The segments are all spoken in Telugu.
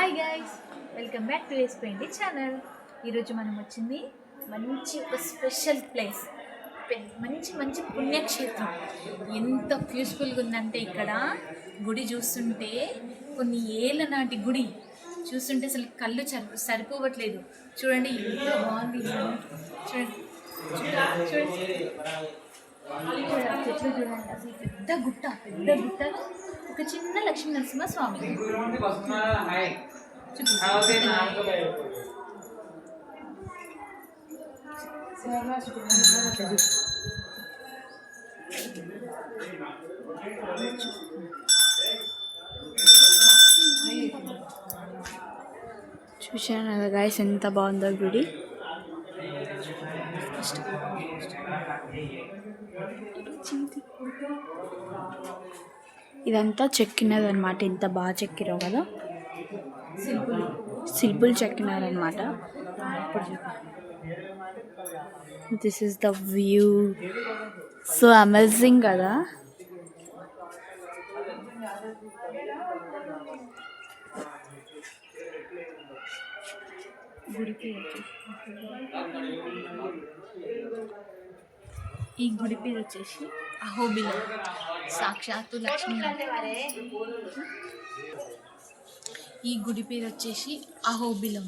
Hi guys, welcome back to SPMD channel. ఈరోజు మనం వచ్చింది మంచి ఒక స్పెషల్ ప్లేస్, మంచి మంచి పుణ్యక్షేత్రం. ఎంత పీస్ఫుల్గా ఉందంటే ఇక్కడ గుడి చూస్తుంటే కొన్ని ఏళ్ళ నాటి గుడి చూస్తుంటే అసలు కళ్ళు సరిపోవట్లేదు. చూడండి ఎంత బాగుంది. చూడండి చూడండి చెట్లు చూడండి. అసలు పెద్ద గుట్ట ఒక చిన్న లక్ష్మీ నరసింహ స్వామి. చూశాను కదా గైస్, ఎంత బాగుందో గుడి. ఇదంతా చెక్కినది అనమాట. ఎంత బాగా చెక్కిరో కదా, శిల్పులు చెక్కినారనమాట. This is the view, so amazing కదా. ఈ గుడి పేరు వచ్చేసి అహోబిలం. సాక్షాత్తు లక్ష్మీ. ఈ గుడి పేరు వచ్చేసి అహోబిలం.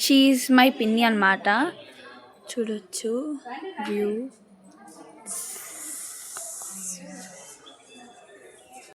షీ ఈజ్ మై పిన్ని అనమాట. చూడొచ్చు వ్యూ.